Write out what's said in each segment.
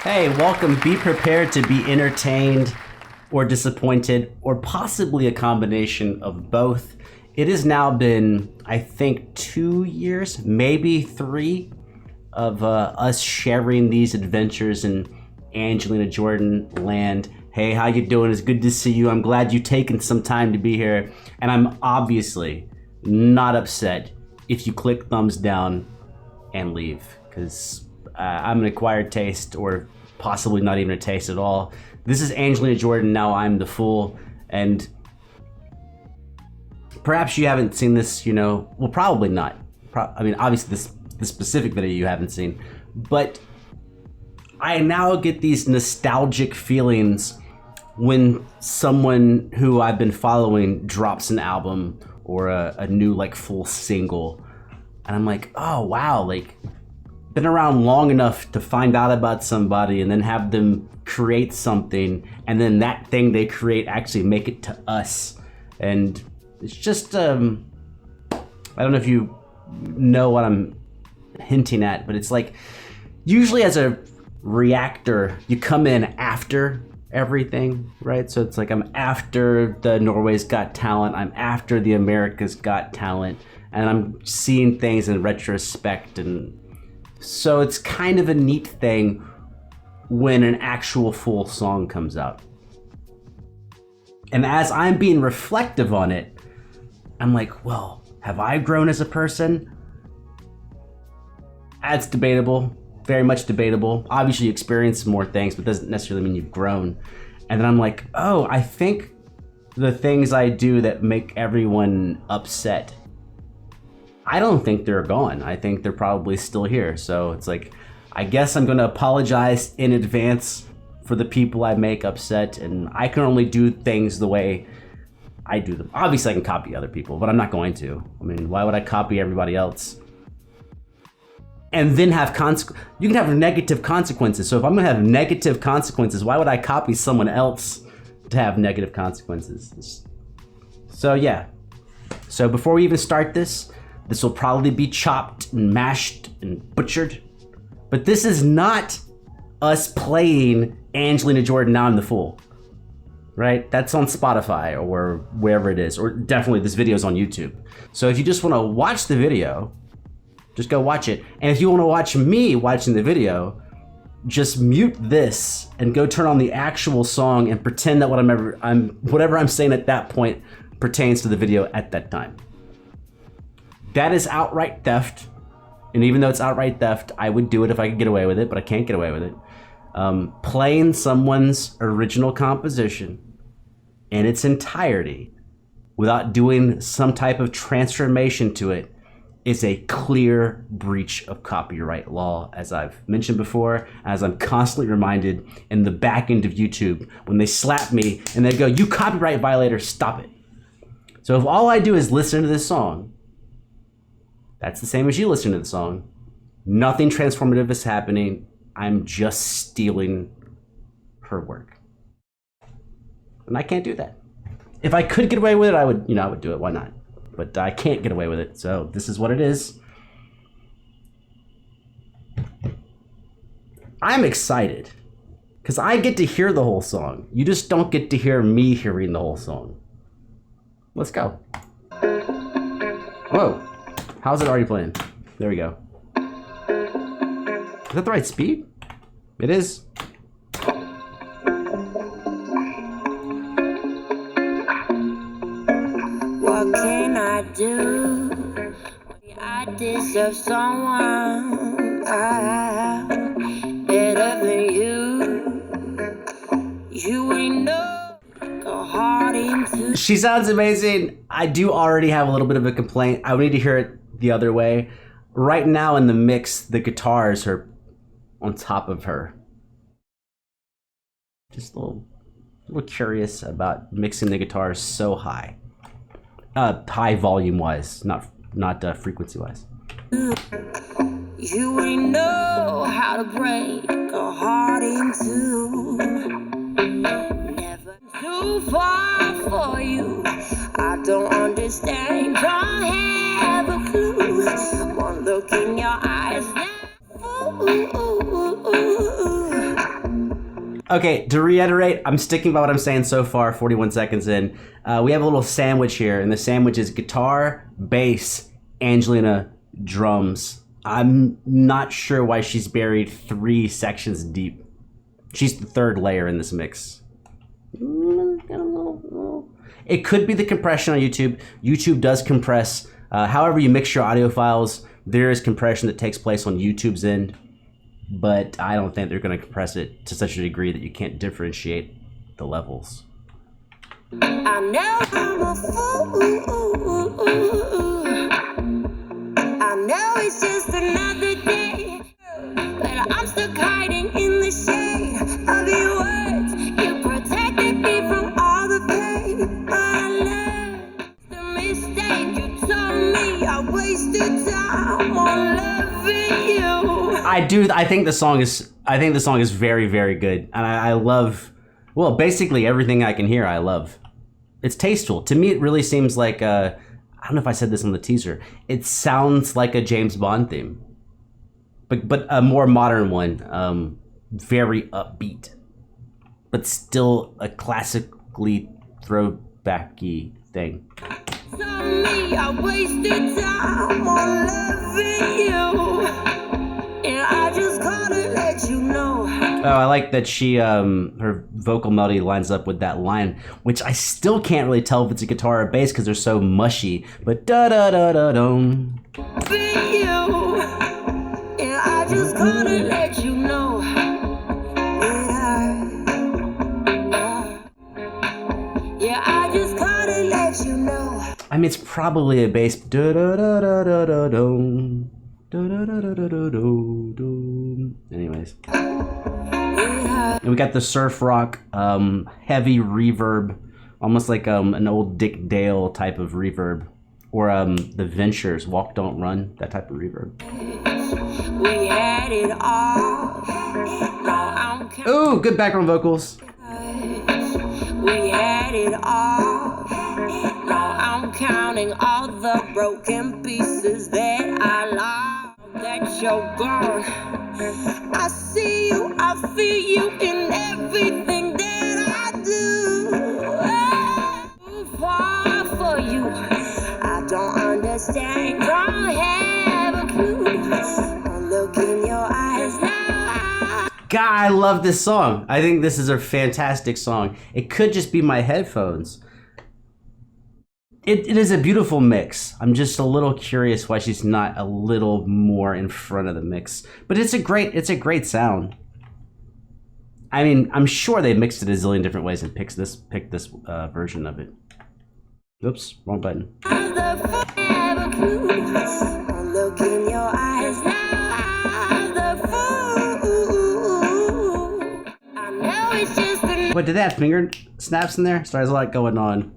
Hey, welcome. Be prepared to be entertained or disappointed or possibly a combination of both. It has now been, I think, 2 years, maybe 3, of us sharing these adventures in Angelina Jordan land. Hey, how you doing? It's good to see you. I'm glad you've taken some time to be here. And I'm obviously not upset if you click thumbs down and leave, because I'm an acquired taste, or possibly not even a taste at all. This is Angelina Jordan, now I'm the fool, and perhaps you haven't seen this, well, probably not. I mean, obviously this specific video you haven't seen, but I now get these nostalgic feelings when someone who I've been following drops an album or a new full single, and I'm like, oh wow, been around long enough to find out about somebody and then have them create something, and then that thing they create actually make it to us. And it's just I don't know if you know what I'm hinting at, but it's like, usually as a reactor you come in after everything, right? So it's like, I'm after the Norway's Got Talent, I'm after the America's Got Talent, and I'm seeing things in retrospect. And so it's kind of a neat thing when an actual full song comes out. And as I'm being reflective on it, I'm like, well, have I grown as a person? That's debatable, very much debatable. Obviously you experience more things, but doesn't necessarily mean you've grown. And then I'm like, oh, I think the things I do that make everyone upset, I don't think they're gone. I think they're probably still here. So it's like, I guess I'm gonna apologize in advance for the people I make upset, and I can only do things the way I do them. Obviously I can copy other people, but I'm not going to. I mean, why would I copy everybody else? And then have you can have negative consequences. So if I'm gonna have negative consequences, why would I copy someone else to have negative consequences? So yeah. So before we even start this will probably be chopped and mashed and butchered. But this is not us playing Angelina Jordan, Now I'm the Fool, right? That's on Spotify or wherever it is, or definitely this video is on YouTube. So if you just wanna watch the video, just go watch it. And if you wanna watch me watching the video, just mute this and go turn on the actual song and pretend that whatever I'm saying at that point pertains to the video at that time. That is outright theft. And even though it's outright theft, I would do it if I could get away with it, but I can't get away with it. Playing someone's original composition in its entirety without doing some type of transformation to it is a clear breach of copyright law, as I've mentioned before, as I'm constantly reminded in the back end of YouTube when they slap me and they go, "You copyright violator, stop it." So if all I do is listen to this song, that's the same as you listen to the song. Nothing transformative is happening. I'm just stealing her work. And I can't do that. If I could get away with it, I would do it. Why not? But I can't get away with it. So this is what it is. I'm excited because I get to hear the whole song. You just don't get to hear me hearing the whole song. Let's go. Whoa. How's it already playing? There we go. Is that the right speed? It is. What can I do? I deserve someone better than you. You ain't no go hard into. She sounds amazing. I do already have a little bit of a complaint. I would need to hear it the other way. Right now in the mix, the guitars are on top of her. Just a little curious about mixing the guitars so high. High volume wise, not frequency wise. You ain't know how to break a heart in two. Never too far for you. I don't understand, don't have a clue. One look in your eyes, ooh, ooh, ooh, ooh. Okay, to reiterate, I'm sticking by what I'm saying so far, 41 seconds in. We have a little sandwich here, and the sandwich is guitar, bass, Angelina, drums. I'm not sure why she's buried 3 sections deep. She's the 3rd layer in this mix. It could be the compression on YouTube. YouTube does compress. However you mix your audio files, there is compression that takes place on YouTube's end, but I don't think they're going to compress it to such a degree that you can't differentiate the levels. I know I'm a fool. I know it's just another day, but I'm stuck hiding in the shade of your words. You protected me from all the pain, but I learned the mistake. You told me I wasted time on loving you. I think the song is very, very good, and I love, well, basically everything I can hear. I love. It's tasteful. To me, it really seems like I don't know if I said this on the teaser. It sounds like a James Bond theme, but a more modern one, very upbeat, but still a classically throwbacky thing. Tell me I wasted time on loving you, and I just gotta let you know. Oh, I like that she, her vocal melody lines up with that line, which I still can't really tell if it's a guitar or bass because they're so mushy, but da-da-da-da-dum. And I just gotta let you know yeah, I just gotta let you know. I mean, it's probably a bass. Da-da-da-da-da-da-dum. Da-da-da-da-da-da-dum. Anyways. And we got the surf rock, heavy reverb, almost like an old Dick Dale type of reverb, or the Ventures, Walk Don't Run, that type of reverb. We had it all. Ooh, good background vocals. We had it all. Now I'm counting all the broken pieces that I lost. That you're gone. I see you, I feel you in everything that I do. Too far for you. I don't understand, don't have a clue. I look in your eyes now. God, I love this song. I think this is a fantastic song. It could just be my headphones. It is a beautiful mix. I'm just a little curious why she's not a little more in front of the mix. But it's a great sound. I mean, I'm sure they mixed it a zillion different ways and picked this version of it. Oops, wrong button. What, did they have finger snaps in there? Sorry, there's a lot going on.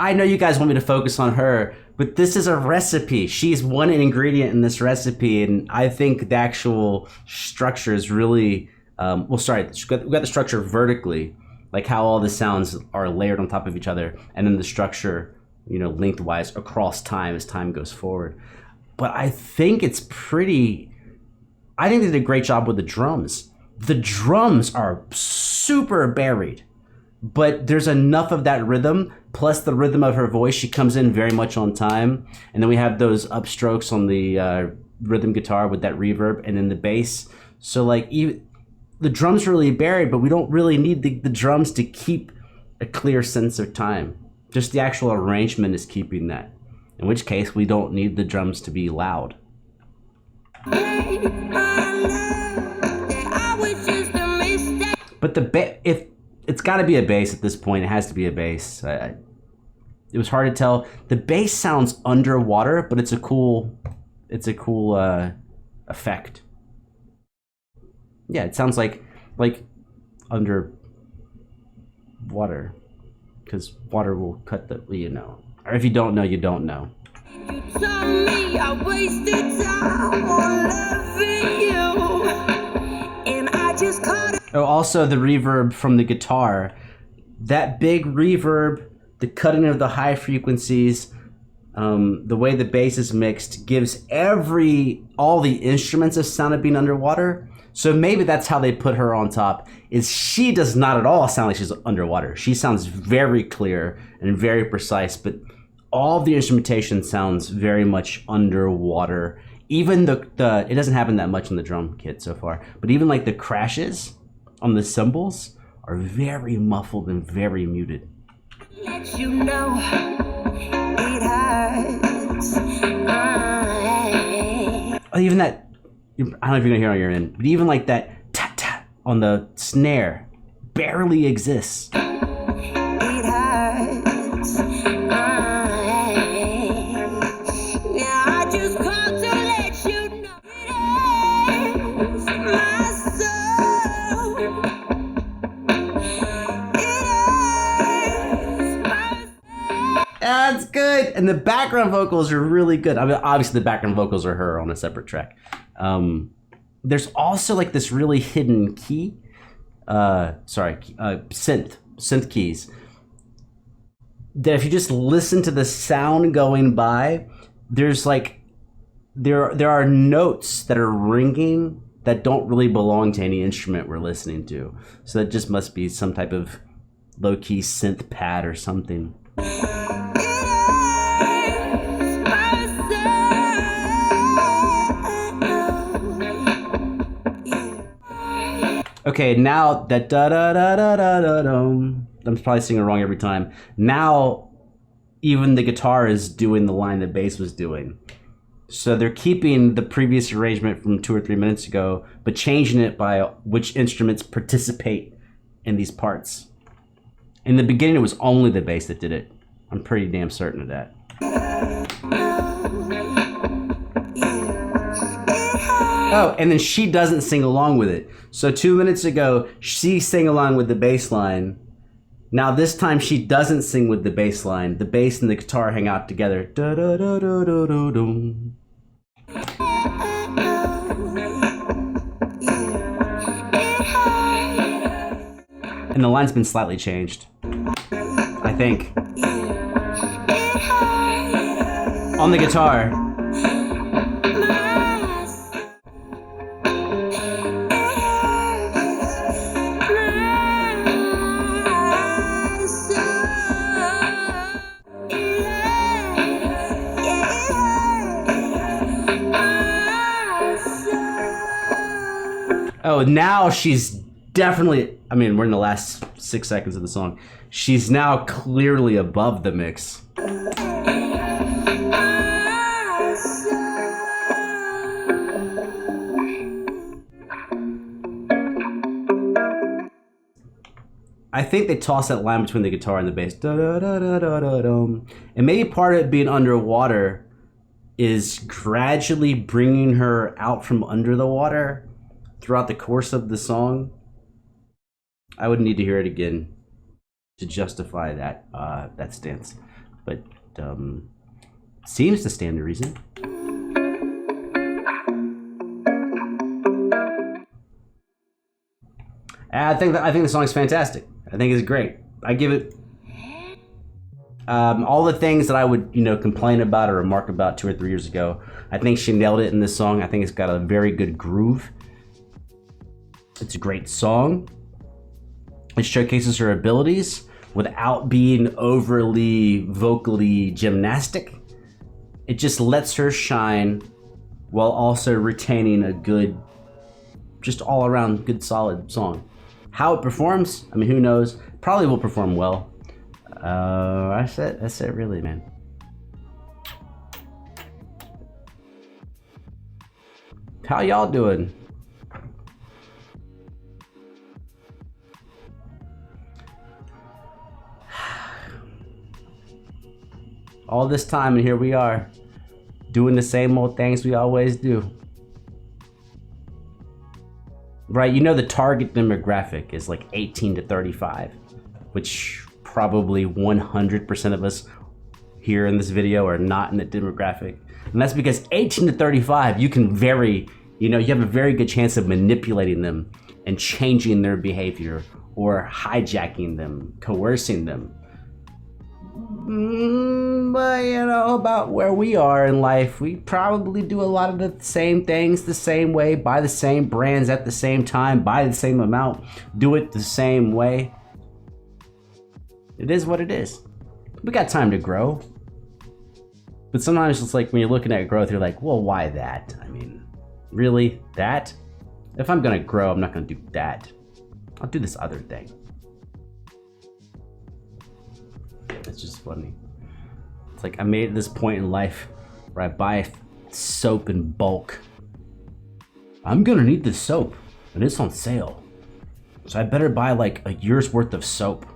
I know you guys want me to focus on her, but this is a recipe. She's one ingredient in this recipe, and I think the actual structure is really, well, sorry, we got the structure vertically, like how all the sounds are layered on top of each other, and then the structure, you know, lengthwise across time as time goes forward. But I think it's pretty, I think they did a great job with the drums. The drums are super buried, but there's enough of that rhythm, plus the rhythm of her voice. She comes in very much on time. And then we have those upstrokes on the rhythm guitar with that reverb, and then the bass. So like, even the drums are really buried, but we don't really need the drums to keep a clear sense of time. Just the actual arrangement is keeping that. In which case, we don't need the drums to be loud. But if it's got to be a bass at this point, it has to be a bass. It was hard to tell. The bass sounds underwater, but it's a cool effect. Yeah, it sounds like under water, because water will cut the, you know. Or if you don't know, you don't know. You told me I wasted time on loving you, and I just caught it. Oh, also the reverb from the guitar. That big reverb, the cutting of the high frequencies, the way the bass is mixed gives all the instruments a sound of being underwater. So maybe that's how they put her on top, is she does not at all sound like she's underwater. She sounds very clear and very precise, but all the instrumentation sounds very much underwater. Even the it doesn't happen that much in the drum kit so far, but even like the crashes on the cymbals are very muffled and very muted. Let you know it hurts. Even that, I don't know if you're gonna hear on your end, but even like that tat tat on the snare barely exists. It hurts. Yeah, I just called to let you know it hurts my soul. It hurts my soul. That's good, and the background vocals are really good. I mean, obviously the background vocals are her on a separate track. There's also like this really hidden key, synth keys, that if you just listen to the sound going by, there's like, there are notes that are ringing that don't really belong to any instrument we're listening to. So that just must be some type of low-key synth pad or something. Okay, now that da da da da da da dum. I'm probably singing it wrong every time. Now, even the guitar is doing the line the bass was doing. So they're keeping the previous arrangement from 2 or 3 minutes ago, but changing it by which instruments participate in these parts. In the beginning, it was only the bass that did it. I'm pretty damn certain of that. Oh, and then she doesn't sing along with it. So 2 minutes ago, she sang along with the bass line. Now this time she doesn't sing with the bass line. The bass and the guitar hang out together. Da da da da da da dum. And the line's been slightly changed, I think. On the guitar. Oh, now she's definitely, I mean, we're in the last 6 seconds of the song. She's now clearly above the mix. I think they toss that line between the guitar and the bass. Da, da, da, da, da, da, dum. And maybe part of it being underwater is gradually bringing her out from under the water throughout the course of the song. I would need to hear it again to justify that that stance, but seems to stand to reason. I think the song is fantastic. I think it's great. I give it all the things that I would complain about or remark about 2 or 3 years ago. I think she nailed it in this song. I think it's got a very good groove. It's a great song. It showcases her abilities without being overly vocally gymnastic. It just lets her shine while also retaining a good, just all around good solid song. How it performs, I mean, who knows? Probably will perform well. That's it really, man. How y'all doing? All this time and here we are, doing the same old things we always do. Right, the target demographic is like 18 to 35, which probably 100% of us here in this video are not in the demographic. And that's because 18 to 35, you can you have a very good chance of manipulating them and changing their behavior or hijacking them, coercing them. But you know, about where we are in life, we probably do a lot of the same things the same way, buy the same brands at the same time, buy the same amount, do it the same way. It is what it is. We got time to grow. But sometimes it's like when you're looking at growth, you're like, well, why that? I mean, really? That? If I'm gonna grow, I'm not gonna do that. I'll do this other thing. It's just funny. It's like I made it this point in life where I buy soap in bulk. I'm gonna need this soap, and it's on sale. So I better buy like a year's worth of soap.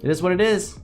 It is what it is.